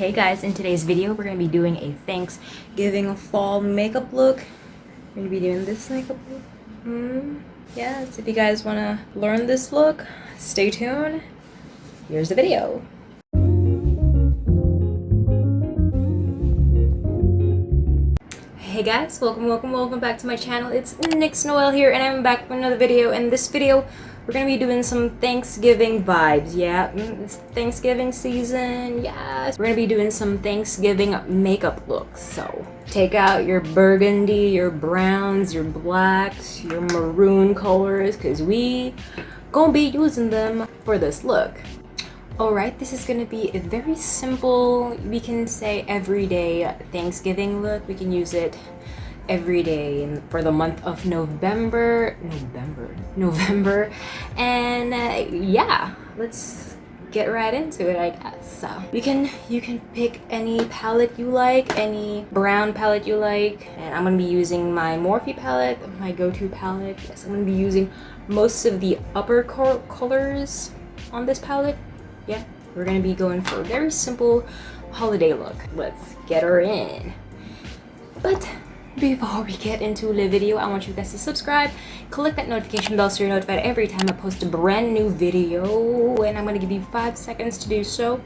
Hey guys, in today's video we're going to be doing a Thanksgiving fall makeup look. We're going to be doing this makeup look. Yes, if you guys want to learn this look, stay tuned. Here's the video. Hey guys, welcome back to my channel. It's Nyx Noel here and I'm back with another video. In this video we're gonna be doing some Thanksgiving vibes. Yeah, it's Thanksgiving season. Yes, we're gonna be doing some Thanksgiving makeup looks. So take out your burgundy, your browns, your blacks, your maroon colors, because we gonna be using them for this look. Alright, this is gonna be a very simple, we can say everyday Thanksgiving look. We can use it every day for the month of November. And yeah, let's get right into it, I guess. So you can pick any palette you like, any brown palette you like, and I'm gonna be using my Morphe palette, my go-to palette. Yes, I'm gonna be using most of the upper colors on this palette. Yeah, we're gonna be going for a very simple holiday look. Let's get her in. But before we get into the video, I want you guys to subscribe, click that notification bell so you're notified every time I post a brand new video, and I'm gonna give you 5 seconds to do so.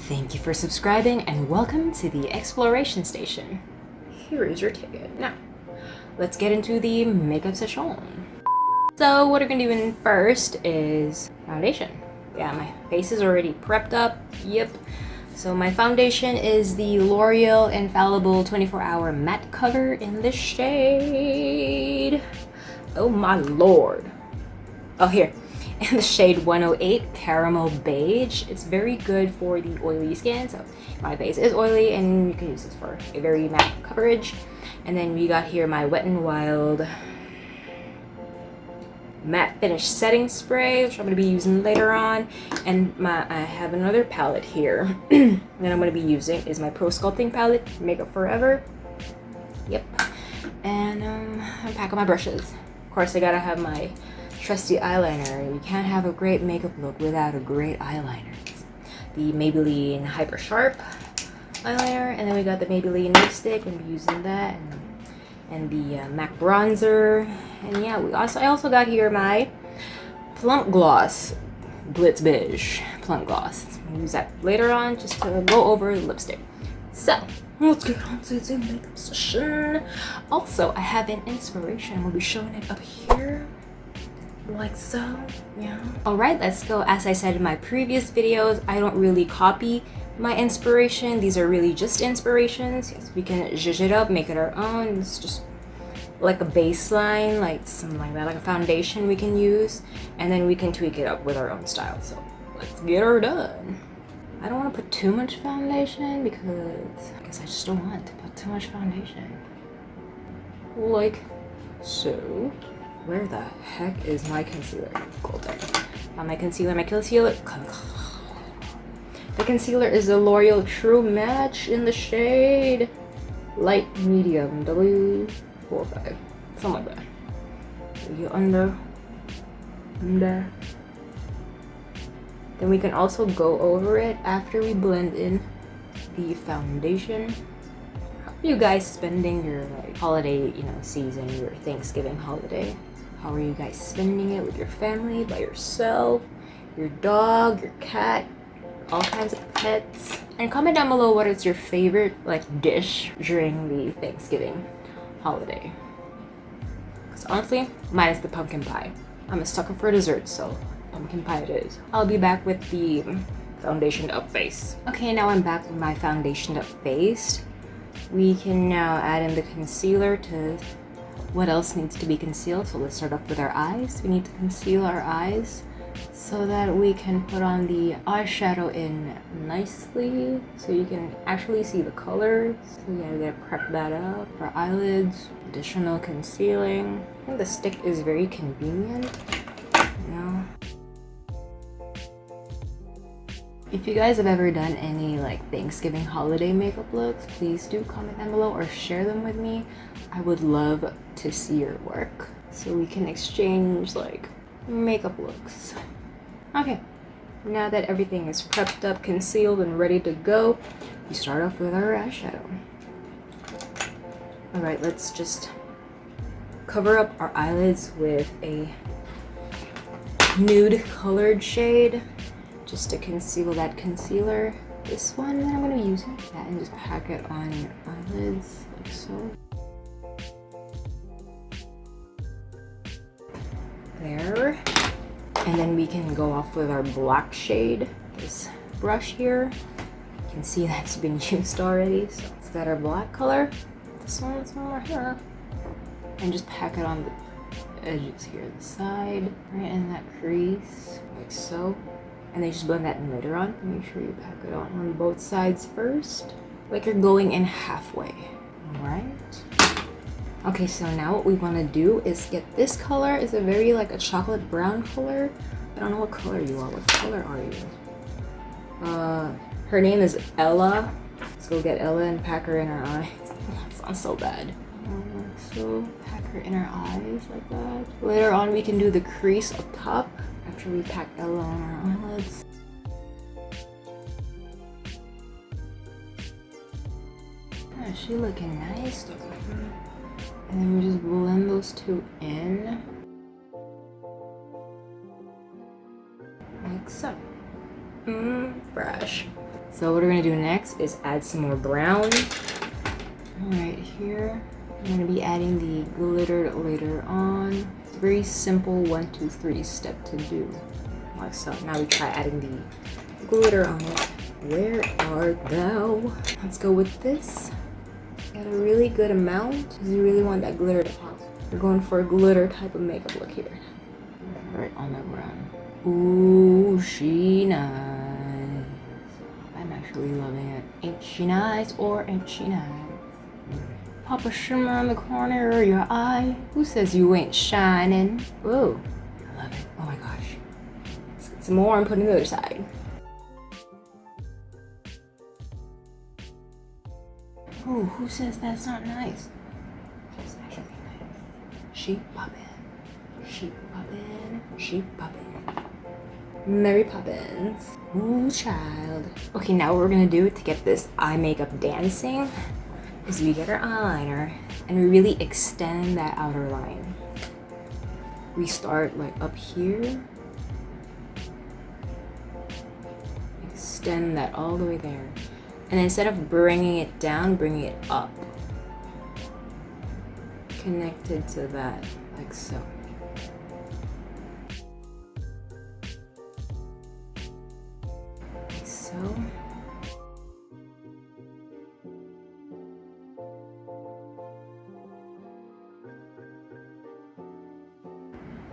Thank you for subscribing and welcome to the exploration station. Here is your ticket. Now, let's get into the makeup session. So what we're gonna do in first is foundation. Yeah, my face is already prepped up. Yep. So my foundation is the L'Oreal Infallible 24-Hour Matte Cover in the shade, oh my lord. Oh, here. In the shade 108 Caramel Beige. It's very good for the oily skin. So my face is oily and you can use this for a very matte coverage. And then we got here my Wet n Wild Matte Finish Setting Spray, which I'm going to be using later on. And I have another palette here that I'm going to be using is my Pro Sculpting palette, Makeup Forever. Yep. And I'm packing my brushes. Of course, I gotta have my trusty eyeliner. You can't have a great makeup look without a great eyeliner. The Maybelline Hyper Sharp eyeliner, and then we got the Maybelline lipstick. I'm using that, and the MAC bronzer, and yeah, I also got here my Plump Gloss Blitz Beige Plump Gloss. I'm gonna use that later on just to go over the lipstick. So let's get on to the makeup session. Also, I have an inspiration. We'll be showing it up here, like so. Yeah. All right, let's go. As I said in my previous videos, I don't really copy my inspiration. These are really just inspirations. Yes, we can zhuzh it up, make it our own. It's just like a baseline, like something like that, like a foundation we can use, and then we can tweak it up with our own style. So let's get her done. I don't want to put too much foundation because I guess I just don't want to put too much foundation. Like so. Where the heck is my concealer? Golden. My concealer. The concealer is the L'Oreal True Match in the shade Light Medium W45. Something like that. You under. Then we can also go over it after we blend in the foundation. How are you guys spending your holiday, season, your Thanksgiving holiday? How are you guys spending it? With your family, by yourself, your dog, your cat, all kinds of pets? And comment down below what is your favorite dish during the Thanksgiving holiday. Because honestly, mine is the pumpkin pie. I'm a sucker for dessert, so pumpkin pie it is. I'll be back with the foundation up face. Okay, now I'm back with my foundation up face. We can now add in the concealer to what else needs to be concealed. So let's start off with our eyes. We need to conceal our eyes so that we can put on the eyeshadow in nicely so you can actually see the colors. So yeah, we gotta prep that up. For eyelids, additional concealing. I think the stick is very convenient, If you guys have ever done any Thanksgiving holiday makeup looks, please do comment down below or share them with me. I would love to see your work so we can exchange makeup looks. Okay, now that everything is prepped up, concealed, and ready to go, we start off with our eyeshadow. Alright, let's just cover up our eyelids with a nude colored shade just to conceal that concealer. This one that I'm going to be using, that, and just pack it on your eyelids like so. There. And then we can go off with our black shade. This brush here, you can see that's been used already. So is that our black color? This one right here. And just pack it on the edges here, the side, right in that crease, like so. And then just blend that in later on. Make sure you pack it on both sides first, like you're going in halfway. Alright. Okay, so now what we want to do is get this color. It's a very like a chocolate brown color. I don't know what color you are. What color are you? Her name is Ella. Let's go get Ella and pack her in her eye. That sounds so bad. So pack her in our eyes like that. Later on we can do the crease up top after we pack Ella on our eyelids. Oh, she looking nice. And then we just blend those two in. Like so. Fresh. So what we're gonna do next is add some more brown. Right here. I'm going to be adding the glitter later on. It's a very simple 1, 2, 3 step to do. Like so. Now we try adding the glitter on it. Where art thou? Let's go with this. Got a really good amount because you really want that glitter to pop. We're going for a glitter type of makeup look here. Right on that brown. Ooh, she nice. I'm actually loving it. Ain't she nice or ain't she nice? Pop a shimmer on the corner of your eye. Who says you ain't shining? Ooh, I love it. Oh my gosh. Let's get some more and put it on the other side. Ooh, who says that's not nice? It's actually nice. She poppin'. She poppin'. She poppin'. Mary Poppins. Ooh, child. Okay, now what we're gonna do to get this eye makeup dancing is we get our eyeliner and we really extend that outer line. We start like up here, extend that all the way there, and instead of bringing it down, bring it up, connected to that, like so. Like so.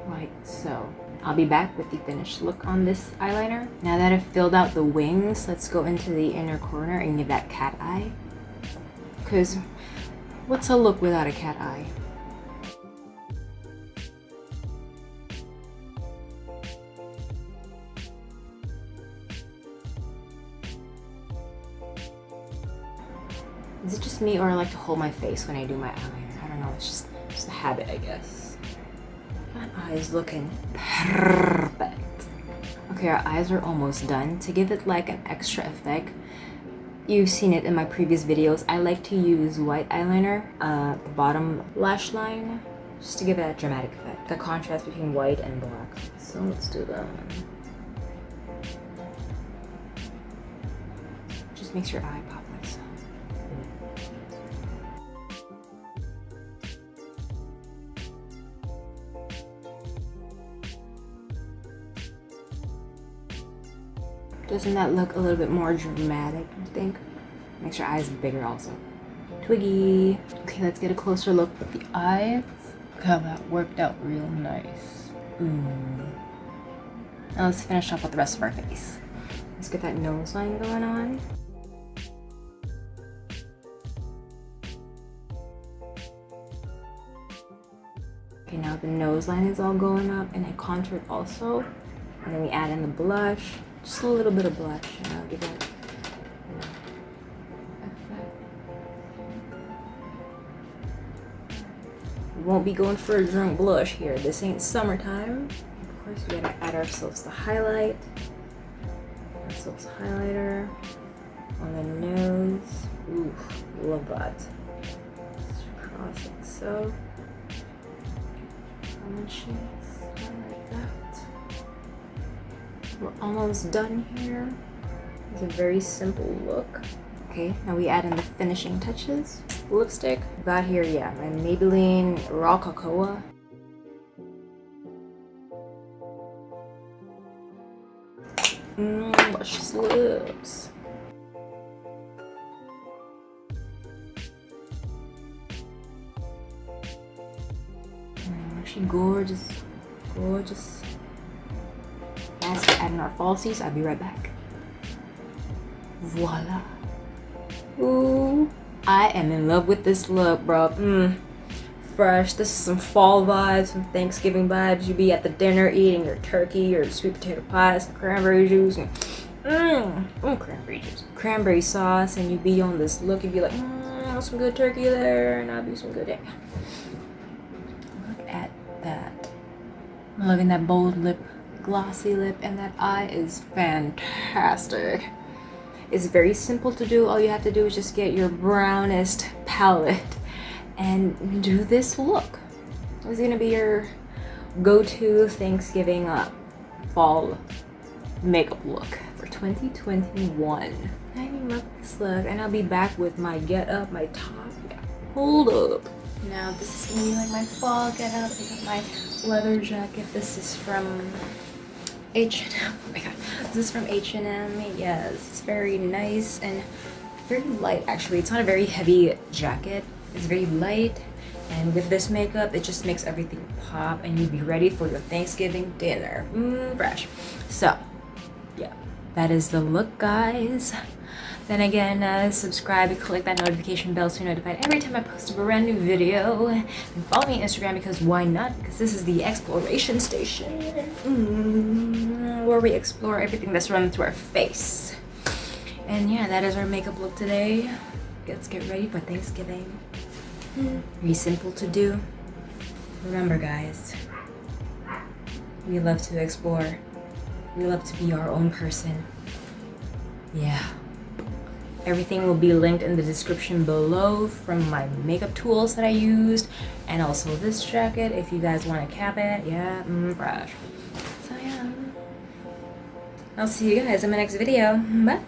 Like so. I'll be back with the finished look on this eyeliner. Now that I've filled out the wings, let's go into the inner corner and give that cat eye. Because what's a look without a cat eye? Is it just me or I like to hold my face when I do my eyeliner? I don't know, it's just a habit, I guess. That eye's looking perfect. Okay, our eyes are almost done. To give it like an extra effect, you've seen it in my previous videos, I like to use white eyeliner, the bottom lash line, just to give it a dramatic effect. The contrast between white and black. So let's do that. Just makes your eye pop like so. Doesn't that look a little bit more dramatic, I think? Makes your eyes bigger also. Twiggy. Okay, let's get a closer look at the eyes. Look how that worked out real nice. Now let's finish up with the rest of our face. Let's get that nose line going on. Okay, now the nose line is all going up and I contoured also. And then we add in the blush. Just a little bit of blush, and I'll give it. We won't be going for a drunk blush here. This ain't summertime. course, we gotta add ourselves the highlight. Ourselves highlighter on the nose. Ooh, love that. Just cross it so. Like that. We're almost done here. It's a very simple look. Okay, now we add in the finishing touches. Lipstick. Got here, yeah, my Maybelline Raw Cocoa. Luscious lips. She gorgeous, gorgeous. As we're adding our falsies, I'll be right back. Voila. Ooh, I am in love with this look, bro. Fresh. This is some fall vibes, some Thanksgiving vibes. You be at the dinner eating your turkey, your sweet potato pie, some cranberry juice, and cranberry juice, cranberry sauce, and you be on this look. You be like, some good turkey there, and I'll be some good egg. Look at that. I'm loving that bold lip, glossy lip, and that eye is fantastic. It's very simple to do. All you have to do is just get your brownest palette and do this look. It's gonna be your go-to Thanksgiving fall makeup look for 2021. I love this look, and I'll be back with my get up, my top. Yeah. Hold up. Now this is gonna be like my fall get up. I got my leather jacket. This is from H&M. Oh my god, this is from H&M. Yes, it's very nice and very light. Actually, it's not a very heavy jacket. It's very light, and with this makeup, it just makes everything pop, and you'll be ready for your Thanksgiving dinner. Fresh. So, yeah, that is the look, guys. Then again, subscribe and click that notification bell so you're notified every time I post a brand new video. And follow me on Instagram, because why not? Because this is the exploration station, where we explore everything that's running through our face. And yeah, that is our makeup look today. Let's get ready for Thanksgiving. Very simple to do. Remember, guys, we love to explore. We love to be our own person. Yeah. Everything will be linked in the description below, from my makeup tools that I used, and also this jacket if you guys want to cap it. Yeah, fresh. So yeah, I'll see you guys in my next video. Bye.